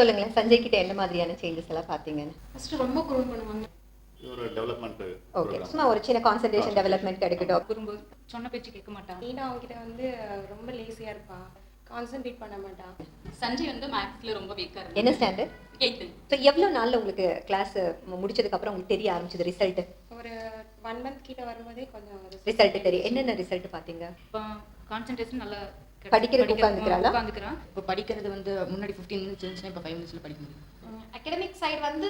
சொல்லுங்களேன், சஞ்சய் கிட்ட என்ன மாதிரியான சேஞ்சஸ் எல்லாம் பார்த்தீங்கன்னு? ஃபர்ஸ்ட் ரொம்ப குறும்பு பண்ணுவாங்க. ஒரு டெவலப்மெண்ட் ஓகே, சும்மா ஒரு சின்ன கான்சன்ட்ரேஷன் டெவலப்மெண்ட் கிடைக்கட்டும். குறும்பு, சொன்ன பேச்சு கேட்க மாட்டான். மீனா அவங்ககிட்ட வந்து ரொம்ப லேசியா இருப்பா, கான்சென்ட்ரேட் பண்ண மாட்டான். சஞ்சய் வந்து மேக்ஸ்ல ரொம்ப வீக்கா இருக்கு. என்ன ஸ்டாண்டர்ட்? 8th. ஸோ எவ்வளோ நாளில் உங்களுக்கு கிளாஸ் முடிச்சதுக்கு அப்புறம் உங்களுக்கு தெரிய ஆரம்பிச்சது ரிசல்ட்? ஒரு 1 மந்த் கிட்ட வரும்போதே கொஞ்சம் ரிசல்ட் தெரியும். என்னென்ன ரிசல்ட் பார்த்தீங்க? இப்போ கான்சென்ட்ரேஷன் நல்லா படிக்கிறதுக்கு உட்காந்துக்கிறாளா? உட்காந்துக்கிறான். இப்போ படிக்கிறது வந்து முன்னாடி 15 மினிட்ஸ் இருந்துச்சுன்னா இப்போ 5 மினிட்ஸ்ல படிக்க முடியும். அகாடமிக் சைடு வந்து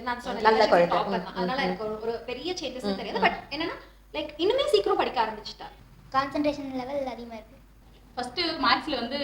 நான் சொன்னேன் நல்ல குழந்தை. அதனால எனக்கு ஒரு பெரிய சேஞ்சஸ் தெரியாது. பட் என்னன்னா லைக் இன்னுமே சீக்கிரம் படிக்க ஆரம்பிச்சிட்டா. கான்சன்ட்ரேஷன் லெவல் அதிகமாக இருக்கு. ஃபர்ஸ்ட் மேக்ஸ்ல வந்து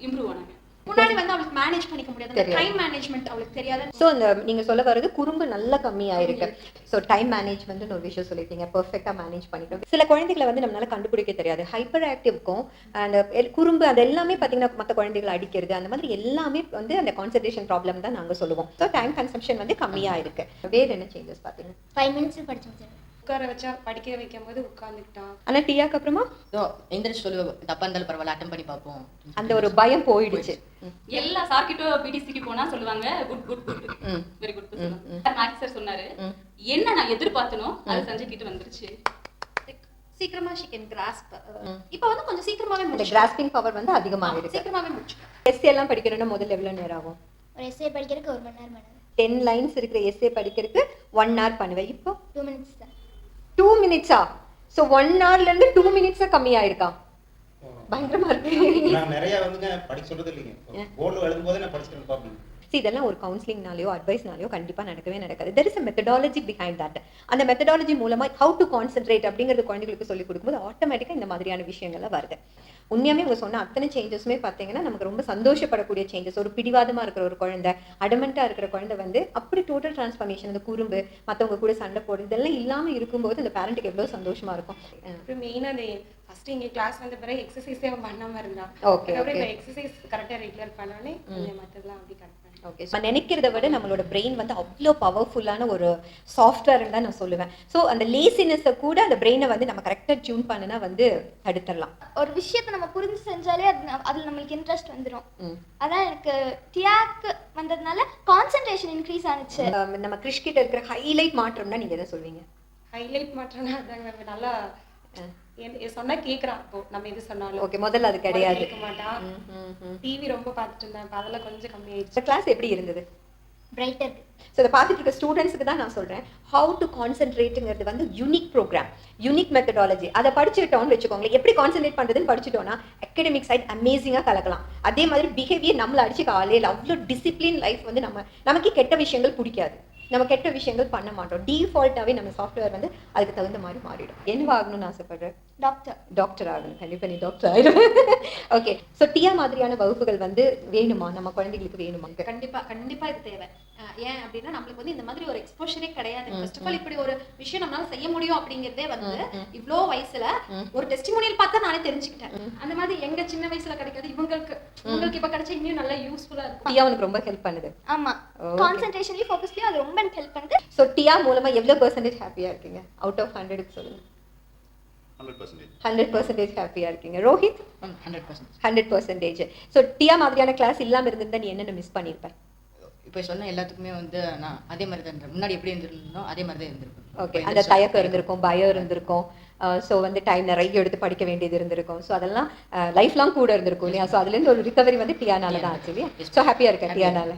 இம்ப்ரூவ் ஆனாங்க. முன்னாடி வந்து அவளுக்கு மேனேஜ் பண்ணிக்க முடியாது, டைம் மேனேஜ்மெண்ட் அவளுக்கு தெரியாது. ஸோ அந்த நீங்கள் சொல்ல வர்றது குறும்பு நல்லா கம்மியாயிருக்கு. ஸோ டைம் மேனேஜ்மெண்ட் ஒரு விஷயம் சொல்லிட்டீங்க, பெர்ஃபெக்டாக மேனேஜ் பண்ணிட்டோம். சில குழந்தைகளை வந்து நம்மளால கண்டுபிடிக்க தெரியாது. ஹைப்பர் ஆக்டிவ்க்கும் அந்த குறும்பு அது எல்லாமே பார்த்தீங்கன்னா மற்ற குழந்தைகளை அடிக்கிறது அந்த மாதிரி எல்லாமே வந்து அந்த கான்சன்ட்ரேஷன் ப்ராப்ளம் தான் நாங்கள் சொல்லுவோம். ஸோ டைம் கன்சம்ஷன் வந்து கம்மியாக இருக்கு. வேறு என்ன சேஞ்சஸ் பார்த்தீங்க? 5 மினிட்ஸ் படிச்சு முடிச்சிருக்கேன். உட்கார வச்சா படிக்க வைக்கும் போது உட்காந்துக்கிட்டான். ஆனால் டீயாக்கு அப்புறமா ஸோ எந்திரிச்சு சொல்லி தப்பா இருந்தாலும் பரவாயில்ல அட்டன் பண்ணி பார்ப்போம். அந்த ஒரு பயம் போயிடுச்சு. எல்லா சார்கிட்ட பிடிசிக்கு போனா சொல்லுவாங்க good good good very good சொல்லுவாங்க. மேக்ஸ் சார் சொன்னாரு என்ன நான் எதிர்பார்த்தனோ அது சஞ்சய் கிட்ட வந்துருச்சு. சீக்கிரமா she can grasp. இப்போ வந்து கொஞ்சம் சீக்கிரமாவே அந்த முடிச்சு. கிராஸ்பிங் பவர் வந்து அதிகமாக இருக்கு. சீக்கிரமாவே முடிச்சு. எஸ்ஏ எல்லாம் படிக்கணும்னா முதல்ல எவ்வளோ நேரம் ஆகும்? ஒரு எஸ்ஏ படிக்கிறதுக்கு 1 மணி நேரம் பண்ணுவேன். 10 லைன்ஸ் இருக்கிற எஸ்ஏ படிக்கிறதுக்கு 1 hour பண்ணுவேன். இப்போ 2 மினிட்ஸ் தான். 2 மினிட்ஸா? ஸோ 1 hourலேருந்து 2 மினிட்ஸாக கம்மியாயிருக்கா? பயங்கரமா இருக்கு. நான் நிறைய வந்துங்க படிக்க சொல்றது இல்லைங்க. போர்டில் எழுதும்போதே நான் படிச்சுட்டு பார்ப்பேன். இதெல்லாம் ஒரு கவுன்சிலிங்னாலையோ அட்வைஸ்னாலையோ கண்டிப்பாக நடக்கவே நடக்காது. There is a methodology behind that. அந்த மெத்தடாலஜி மூலமாக ஹவு டு கான்சென்ட்ரேட் அப்படிங்கிறது குழந்தைகளுக்கு சொல்லிக் கொடுக்கும்போது ஆட்டோமேட்டிக்காக இந்த மாதிரியான விஷயங்கள்லாம் வருது. உண்மையாமே உங்க சொன்ன அத்தனை சேஞ்சஸுமே பார்த்தீங்கன்னா நமக்கு ரொம்ப சந்தோஷப்படக்கூடிய சேஞ்சஸ். ஒரு பிடிவாதமாக இருக்கிற ஒரு குழந்தை, அடமெண்ட்டாக இருக்கிற குழந்தை வந்து அப்படி டோட்டல் டிரான்ஸ்ஃபர்மேஷன், அந்த குறும்பு, மற்றவங்க கூட சண்டை போடுறது இதெல்லாம் இல்லாமல் இருக்கும்போது அந்த பேரண்ட்டுக்கு எவ்வளோ சந்தோஷமா இருக்கும். அப்புறம் மெயினாக அந்த ஃபர்ஸ்ட் இங்கே கிளாஸ் வந்த பிறகு எக்ஸசைஸே அவன் பண்ணாமல் இருந்தான். ஓகே, அதுக்கப்புறம் இப்போ எக்ஸசைஸ் கரெக்டாக ரெகுலர் பண்ணோடனே மற்றதெல்லாம் அப்படி கரெக்ட் பண்ணேன். ஓகே, ஸோ நினைக்கிறத விட நம்மளோட பிரெயின் வந்து அவ்வளோ பவர்ஃபுல்லான ஒரு சாஃப்ட்வேர்னு தான் நான் சொல்லுவேன். ஸோ அந்த லேசினஸை கூட அந்த பிரெயினை வந்து நம்ம கரெக்டாக டியூன் பண்ணினா வந்து தடுத்துடலாம். ஒரு விஷயத்தை நம்ம புரிஞ்சு செஞ்சாலே அதில் நம்மளுக்கு இன்ட்ரெஸ்ட் வந்துடும். அதான் எனக்கு டியாக்கு வந்ததுனால கான்சென்ட்ரேஷன் இன்க்ரீஸ் ஆனிச்சு. நம்ம கிறிஷ் கிட்ட இருக்கிற ஹைலைட் மாற்றம்னா நீங்க எதை சொல்வீங்க? ஹைலைட் மாற்றம்னா அதாங்க, நல்லா சொன்னா கேட்குறான். இப்போ நம்ம எது சொன்னாலும் ஓகே, முதல்ல அது கிடையாது, கேட்க மாட்டான். டிவி ரொம்ப பார்த்துட்டு இருந்தேன், இப்போ அதெல்லாம் கொஞ்சம் கம்மியாயிடுச்சு. இந்த கிளாஸ் எப்படி இருந்தது? பிரைட்டர். ஸோ இதை பார்த்துட்டு இருக்க ஸ்டூடெண்ட்ஸுக்கு தான் நான் சொல்கிறேன், ஹவு டு கான்சென்ட்ரேட்டுங்கிறது வந்து யூனிக் ப்ரோக்ராம், யூனிக் மெத்தடாலஜி. அதை படிச்சுட்டோம்னு வச்சுக்கோங்களேன், எப்படி கான்சென்ட்ரேட் பண்ணுறதுன்னு படிச்சுட்டோன்னா அகடமிக் சைட் அமேசிங்காக கலக்கலாம். அதே மாதிரி பிஹேவியர் நம்மளை அடிச்சு காலையில் அவ்வளோ டிசிப்ளின் லைஃப் வந்து நமக்கு கெட்ட விஷயங்கள் பிடிக்காது, நம்ம கெட்ட விஷயங்கள் பண்ண மாட்டோம். டிஃபால்ட்டாகவே நம்ம சாஃப்ட்வேர் வந்து அதுக்கு தகுந்த மாதிரி மாறிடும். என்ன ஆகணும்னு ஆசைப்படுறேன்? டாக்டர் ஆகணும். கண்டிப்பாக நீ டாக்டர் ஆகிடும். ஓகே, ஸோ டியா மாதிரியான வகுப்புகள் வந்து வேணுமா, நம்ம குழந்தைகளுக்கு வேணுமா? கண்டிப்பா இது தேவை. ஏன் அப்படின்னா நம்மளுக்கு வந்து இந்த மாதிரி ஒரு எக்ஸ்போஷரே கிடையாது. ஃபர்ஸ்ட் ஆஃப் ஆல் இப்படி ஒரு விஷயம் நம்மளால செய்ய முடியும் அப்படிங்கிறதே வந்து இவ்வளோ வயசுல ஒரு டெஸ்டிமோனியல் பார்த்தா நானே தெரிஞ்சுக்கிட்டேன். அந்த மாதிரி எங்க சின்ன வயசுல கிடைக்காது, இவங்களுக்கு இப்ப கிடைச்சா இன்னும் நல்லா யூஸ்ஃபுல்லா இருக்கும். டியா உனக்கு ரொம்ப ஹெல்ப் பண்ணுது. ஆமா, கான்சென்ட்ரேஷன்லயும் ஃபோக்கஸ்லயும் அது ரொம்ப எனக்கு ஹெல்ப் பண்ணுது. ஸோ டியா மூலமா எவ்வளோ % ஹாப்பியா இருக்கீங்க? அவுட் ஆஃப் 100க்கு சொல்லுங்க. 100% ஹாப்பியா இருக்கீங்க. ரோஹித்? 100%. ஸோ டியா மாதிரியான கிளாஸ் இல்லாம இருந்திருந்தா நீ என்னென்ன மிஸ் பண்ணியிருப்பேன்? இப்போ சொன்ன எல்லாத்துக்குமே வந்து நான் அதே மாதிரி தான் இருந்தேன். முன்னாடி எப்படி இருந்திருந்தோம் அதே மாதிரி தான் இருந்திருக்கும். ஓகே, அந்த தயக்கம் இருந்திருக்கும், பயம் இருந்திருக்கும், ஸோ வந்து டைம் நிறைய எடுத்து படிக்க வேண்டியது இருந்திருக்கும். ஸோ அதெல்லாம் லைஃப் லாங் கூட இருந்திருக்கும் இல்லையா? ஸோ அதுலேருந்து ஒரு ரிகவரி வந்து டியானால தான் ஆச்சு இல்லையா? ஸோ ஹாப்பியாக இருக்கேன் டியானால.